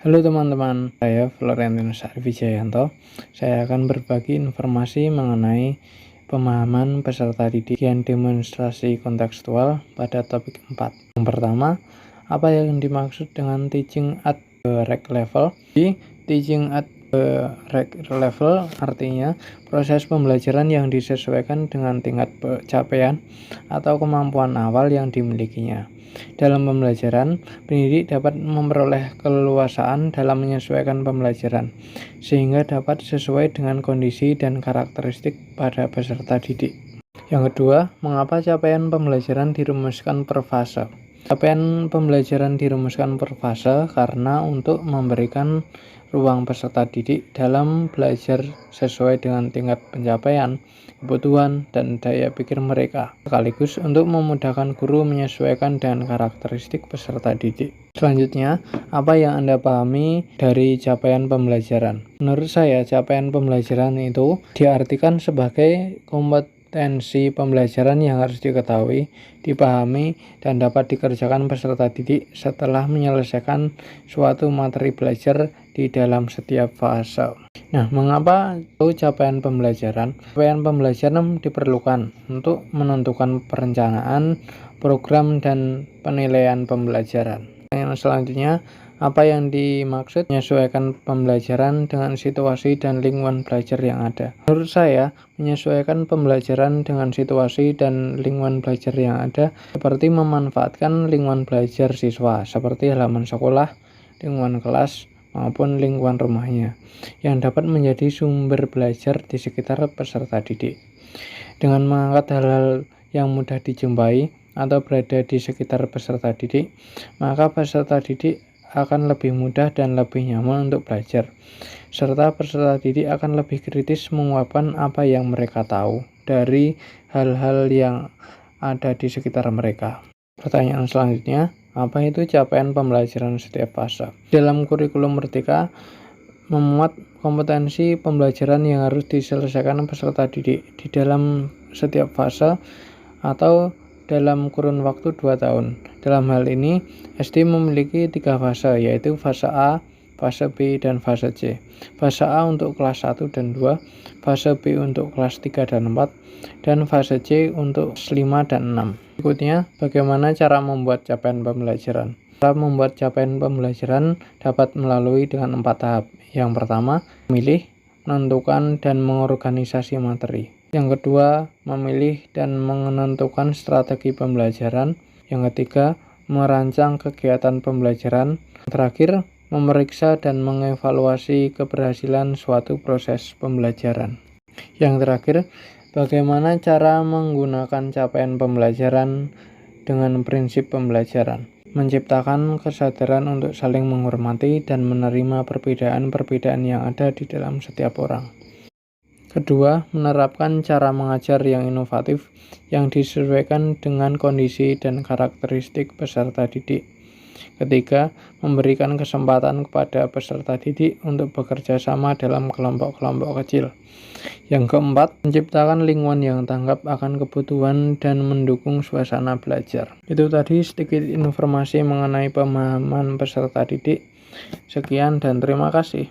Halo teman-teman, saya Florentinus Arvijayanto. Saya akan berbagi informasi mengenai pemahaman peserta didik yang demonstrasi kontekstual pada topik 4. Yang pertama, apa yang dimaksud dengan teaching at the right level? Teaching at the right level artinya proses pembelajaran yang disesuaikan dengan tingkat capaian atau kemampuan awal yang dimilikinya. Dalam pembelajaran, pendidik dapat memperoleh keleluasaan dalam menyesuaikan pembelajaran, sehingga dapat sesuai dengan kondisi dan karakteristik pada peserta didik. Yang kedua, mengapa capaian pembelajaran dirumuskan per fase? Capaian pembelajaran dirumuskan per fase karena untuk memberikan ruang peserta didik dalam belajar sesuai dengan tingkat pencapaian, kebutuhan, dan daya pikir mereka, sekaligus untuk memudahkan guru menyesuaikan dengan karakteristik peserta didik. Selanjutnya, apa yang Anda pahami dari capaian pembelajaran? Menurut saya, capaian pembelajaran itu diartikan sebagai kompetensi pembelajaran yang harus diketahui, dipahami, dan dapat dikerjakan peserta didik setelah menyelesaikan suatu materi belajar di dalam setiap fase. Nah, mengapa itu capaian pembelajaran? Capaian pembelajaran diperlukan untuk menentukan perencanaan, program, dan penilaian pembelajaran. Yang selanjutnya, apa yang dimaksud menyesuaikan pembelajaran dengan situasi dan lingkungan belajar yang ada? Menurut saya, menyesuaikan pembelajaran dengan situasi dan lingkungan belajar yang ada seperti memanfaatkan lingkungan belajar siswa, seperti halaman sekolah, lingkungan kelas, maupun lingkungan rumahnya, yang dapat menjadi sumber belajar di sekitar peserta didik. Dengan mengangkat hal-hal yang mudah dijumpai atau berada di sekitar peserta didik, maka peserta didik akan lebih mudah dan lebih nyaman untuk belajar, serta peserta didik akan lebih kritis menguapkan apa yang mereka tahu dari hal-hal yang ada di sekitar mereka. Pertanyaan selanjutnya, apa itu capaian pembelajaran setiap fase? Dalam kurikulum Merdeka memuat kompetensi pembelajaran yang harus diselesaikan peserta didik di dalam setiap fase atau dalam kurun waktu 2 tahun. Dalam hal ini, SD memiliki 3 fase, yaitu fase A, fase B, dan fase C. Fase A untuk kelas 1 dan 2, fase B untuk kelas 3 dan 4, dan fase C untuk kelas 5 dan 6. Berikutnya, bagaimana cara membuat capaian pembelajaran? Cara membuat capaian pembelajaran dapat melalui dengan 4 tahap. Yang pertama, memilih, menentukan, dan mengorganisasi materi. Yang kedua, memilih dan menentukan strategi pembelajaran. Yang ketiga, merancang kegiatan pembelajaran. Yang terakhir, memeriksa dan mengevaluasi keberhasilan suatu proses pembelajaran. Yang terakhir, bagaimana cara menggunakan capaian pembelajaran dengan prinsip pembelajaran? Menciptakan kesadaran untuk saling menghormati dan menerima perbedaan-perbedaan yang ada di dalam setiap orang. Kedua, menerapkan cara mengajar yang inovatif yang disesuaikan dengan kondisi dan karakteristik peserta didik. Ketiga, memberikan kesempatan kepada peserta didik untuk bekerja sama dalam kelompok-kelompok kecil. Yang keempat, menciptakan lingkungan yang tanggap akan kebutuhan dan mendukung suasana belajar. Itu tadi sedikit informasi mengenai pemahaman peserta didik. Sekian dan terima kasih.